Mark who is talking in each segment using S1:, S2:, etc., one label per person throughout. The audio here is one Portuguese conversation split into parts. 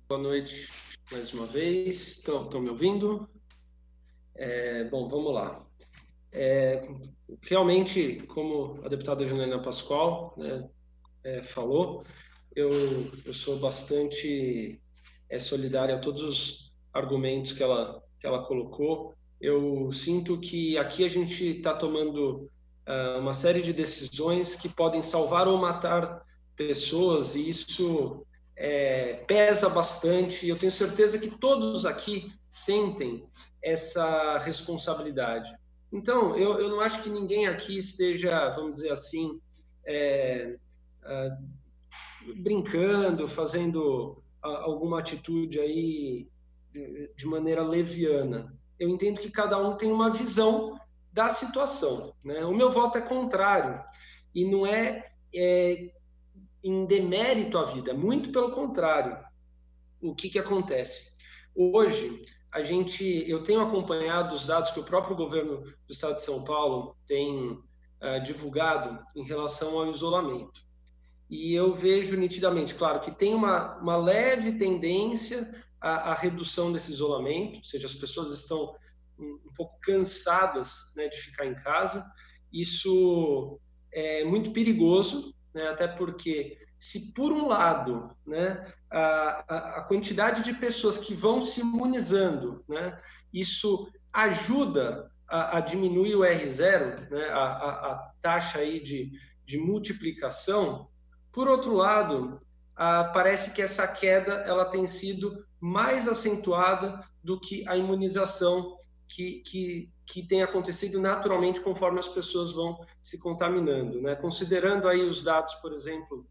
S1: Boa noite mais uma vez. Estão me ouvindo? Bom, vamos lá. Realmente, como a deputada Janaína Pascoal, né, falou, eu sou bastante solidário a todos os argumentos que ela colocou. Eu sinto que aqui a gente está tomando uma série de decisões que podem salvar ou matar pessoas, e isso pesa bastante. Eu tenho certeza que todos aqui sentem essa responsabilidade. Então, eu não acho que ninguém aqui esteja, vamos dizer assim, brincando, fazendo alguma atitude aí de maneira leviana. Eu entendo que cada um tem uma visão da situação, né? O meu voto é contrário, e não é em demérito à vida, muito pelo contrário. O que acontece? Hoje, eu tenho acompanhado os dados que o próprio governo do estado de São Paulo tem divulgado em relação ao isolamento. E eu vejo nitidamente, claro, que tem uma leve tendência à redução desse isolamento, ou seja, as pessoas estão um pouco cansadas, né, de ficar em casa. Isso é muito perigoso, né, até porque, se por um lado, né, a quantidade de pessoas que vão se imunizando, né, isso ajuda a diminuir o R0, né, a taxa aí de multiplicação. Por outro lado, parece que essa queda ela tem sido mais acentuada do que a imunização que tem acontecido naturalmente conforme as pessoas vão se contaminando, né? Considerando aí os dados, por exemplo,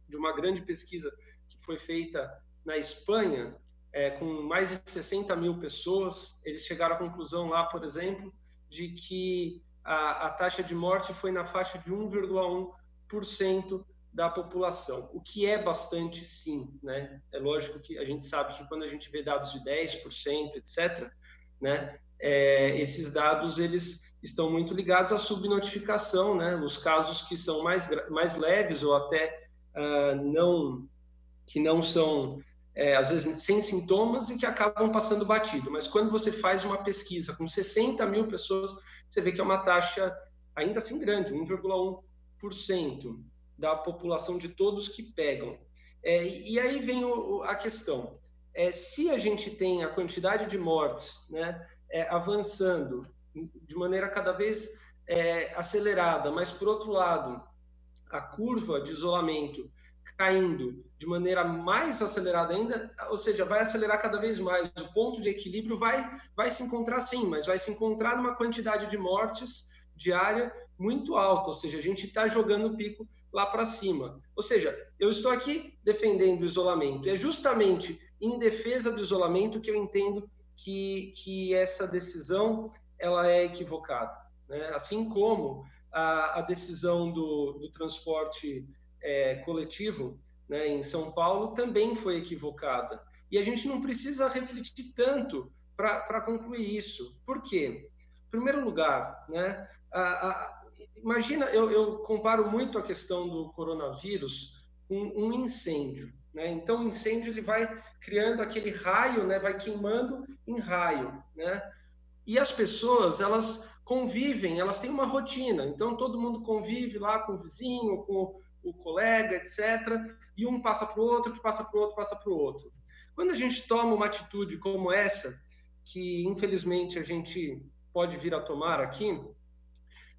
S1: de uma grande pesquisa que foi feita na Espanha, com mais de 60 mil pessoas, eles chegaram à conclusão lá, por exemplo, de que a taxa de morte foi na faixa de 1,1% da população, o que é bastante, sim, né? É lógico que a gente sabe que quando a gente vê dados de 10%, etc., né, esses dados eles estão muito ligados à subnotificação, né? Os casos que são mais leves ou até que não são, às vezes, sem sintomas e que acabam passando batido. Mas quando você faz uma pesquisa com 60 mil pessoas, você vê que é uma taxa ainda assim grande, 1,1% da população de todos que pegam. E aí vem a questão. Se a gente tem a quantidade de mortes, né, avançando de maneira cada vez acelerada, mas, por outro lado, a curva de isolamento caindo de maneira mais acelerada ainda, ou seja, vai acelerar cada vez mais. O ponto de equilíbrio vai se encontrar, sim, mas vai se encontrar numa quantidade de mortes diária muito alta, ou seja, a gente está jogando o pico lá para cima. Ou seja, eu estou aqui defendendo o isolamento. É justamente em defesa do isolamento que eu entendo que essa decisão ela é equivocada, né? Assim como a decisão do transporte coletivo, né, em São Paulo também foi equivocada. E a gente não precisa refletir tanto para concluir isso. Por quê? Em primeiro lugar, né, imagina, eu comparo muito a questão do coronavírus com um incêndio, né? Então, o incêndio ele vai criando aquele raio, né, vai queimando em raio, né? E as pessoas, elas convivem, elas têm uma rotina. Então, todo mundo convive lá com o vizinho, com o colega, etc. E um passa para o outro, que passa para o outro, passa para o outro. Quando a gente toma uma atitude como essa, que infelizmente a gente pode vir a tomar aqui,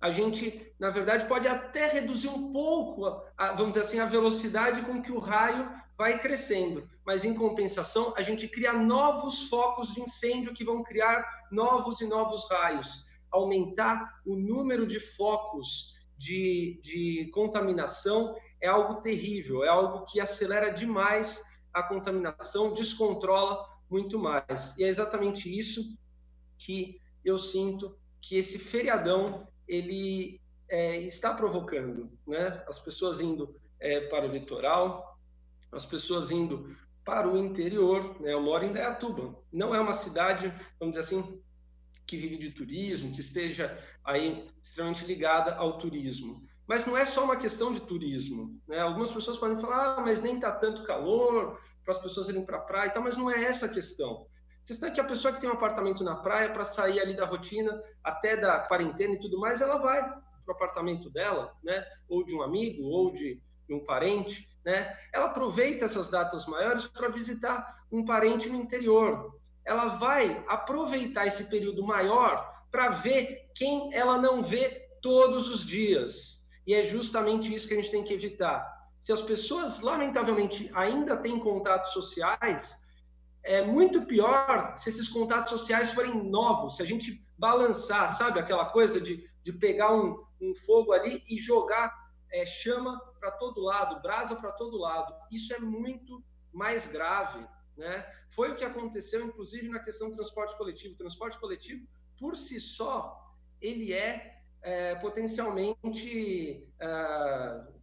S1: a gente, na verdade, pode até reduzir um pouco, vamos dizer assim, a velocidade com que o raio vai crescendo. Mas, em compensação, a gente cria novos focos de incêndio que vão criar novos e novos raios. Aumentar o número de focos de contaminação é algo terrível, é algo que acelera demais a contaminação, descontrola muito mais. E é exatamente isso que eu sinto que esse feriadão ele está provocando, né? As pessoas indo para o litoral, as pessoas indo para o interior, né? Eu moro em Indaiatuba, não é uma cidade, vamos dizer assim, que vive de turismo, que esteja aí extremamente ligada ao turismo. Mas não é só uma questão de turismo, né? Algumas pessoas podem falar, mas nem está tanto calor, para as pessoas irem para a praia e tal, mas não é essa a questão. A questão é que a pessoa que tem um apartamento na praia, para sair ali da rotina, até da quarentena e tudo mais, ela vai para o apartamento dela, né? Ou de um amigo, ou de um parente, né? Ela aproveita essas datas maiores para visitar um parente no interior. Ela vai aproveitar esse período maior para ver quem ela não vê todos os dias. E é justamente isso que a gente tem que evitar. Se as pessoas, lamentavelmente, ainda têm contatos sociais, é muito pior se esses contatos sociais forem novos, se a gente balançar, sabe? Aquela coisa de pegar um fogo ali e jogar chama para todo lado, brasa para todo lado. Isso é muito mais grave, né? Foi o que aconteceu, inclusive, na questão do transporte coletivo. O transporte coletivo, por si só, ele é potencialmente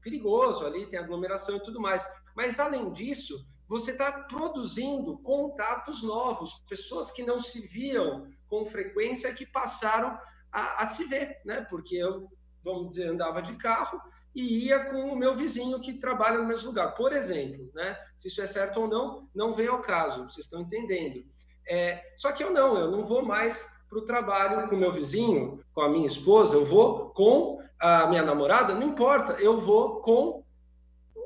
S1: perigoso ali, tem aglomeração e tudo mais. Mas, além disso, você está produzindo contatos novos, pessoas que não se viam com frequência, que passaram a se ver, né? Porque eu, vamos dizer, andava de carro e ia com o meu vizinho que trabalha no mesmo lugar, por exemplo, né? Se isso é certo ou não, não vem ao caso, vocês estão entendendo. Só que eu não vou mais para o trabalho com o meu vizinho, com a minha esposa, eu vou com a minha namorada, não importa, eu vou com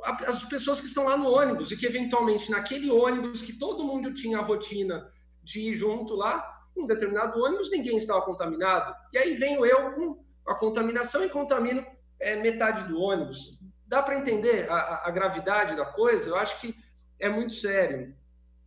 S1: as pessoas que estão lá no ônibus e que, eventualmente, naquele ônibus que todo mundo tinha a rotina de ir junto lá, um determinado ônibus, ninguém estava contaminado. E aí venho eu com a contaminação e contamino metade do ônibus. Dá para entender a gravidade da coisa? Eu acho que é muito sério.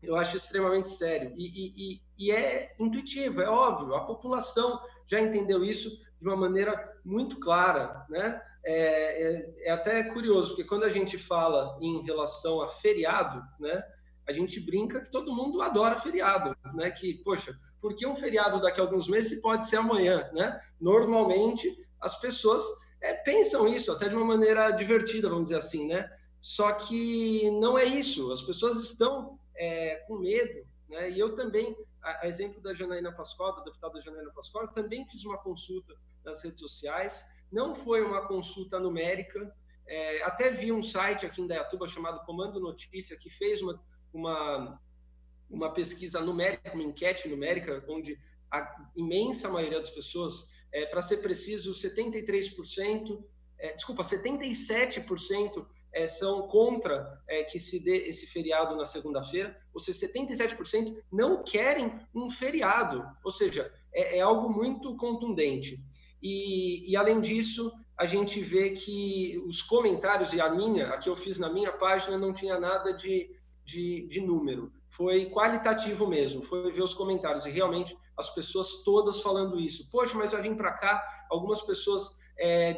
S1: Eu acho extremamente sério. E é intuitivo, é óbvio. A população já entendeu isso de uma maneira muito clara, né? É até curioso, porque quando a gente fala em relação a feriado, né, a gente brinca que todo mundo adora feriado, né? Que, poxa, por que um feriado daqui a alguns meses pode ser amanhã, né? Normalmente, as pessoas pensam isso, até de uma maneira divertida, vamos dizer assim, né? Só que não é isso, as pessoas estão com medo, né? E eu também, a exemplo da Janaína Pascoal, da deputada Janaína Pascoal, eu também fiz uma consulta nas redes sociais. Não foi uma consulta numérica, até vi um site aqui em Indaiatuba chamado Comando Notícia, que fez uma pesquisa numérica, uma enquete numérica, onde a imensa maioria das pessoas, para ser preciso, 73%, 77% são contra que se dê esse feriado na segunda-feira, ou seja, 77% não querem um feriado, ou seja, é algo muito contundente. E, além disso, a gente vê que os comentários, e a que eu fiz na minha página, não tinha nada de número. Foi qualitativo mesmo, foi ver os comentários. E, realmente, as pessoas todas falando isso. Poxa, mas eu vim para cá, algumas pessoas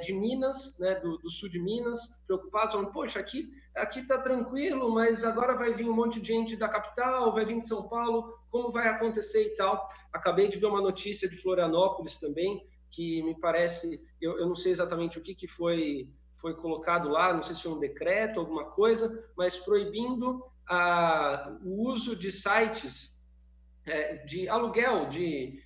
S1: de Minas, né, do sul de Minas, preocupadas, falando, poxa, aqui está tranquilo, mas agora vai vir um monte de gente da capital, vai vir de São Paulo, como vai acontecer e tal. Acabei de ver uma notícia de Florianópolis também, que me parece, eu não sei exatamente o que foi colocado lá, não sei se foi um decreto, alguma coisa, mas proibindo o uso de sites de aluguel, de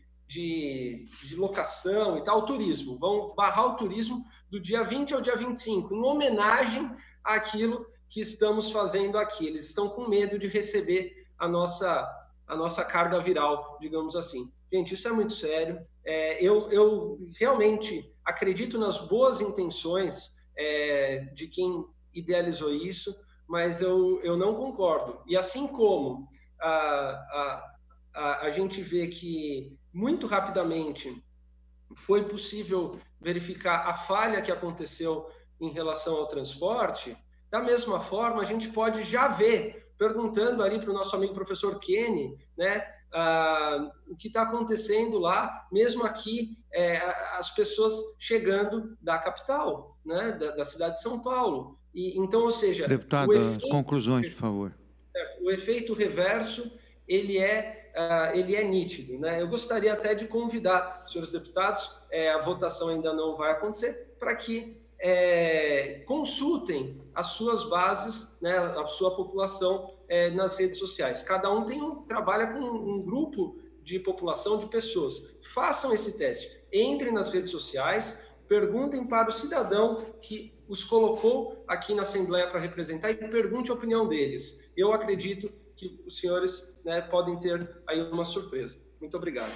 S1: locação e tal, o turismo. Vão barrar o turismo do dia 20 ao dia 25, em homenagem àquilo que estamos fazendo aqui. Eles estão com medo de receber a nossa carga viral, digamos assim. Gente, isso é muito sério. Eu realmente acredito nas boas intenções de quem idealizou isso, mas eu não concordo. E assim como a gente vê que muito rapidamente foi possível verificar a falha que aconteceu em relação ao transporte, da mesma forma a gente pode já ver, perguntando ali para o nosso amigo professor Kenny, né, o que está acontecendo lá, mesmo aqui, as pessoas chegando da capital, né, da cidade de São Paulo. Então, ou seja...
S2: Deputado, as conclusões, por favor.
S1: O efeito reverso, ele é nítido, né? Eu gostaria até de convidar, senhores deputados, a votação ainda não vai acontecer, para que consultem as suas bases, né, a sua população nas redes sociais. Cada um trabalha com um grupo de população, de pessoas. Façam esse teste. Entrem nas redes sociais, perguntem para o cidadão que os colocou aqui na Assembleia para representar e pergunte a opinião deles. Eu acredito que os senhores, né, podem ter aí uma surpresa. Muito obrigado.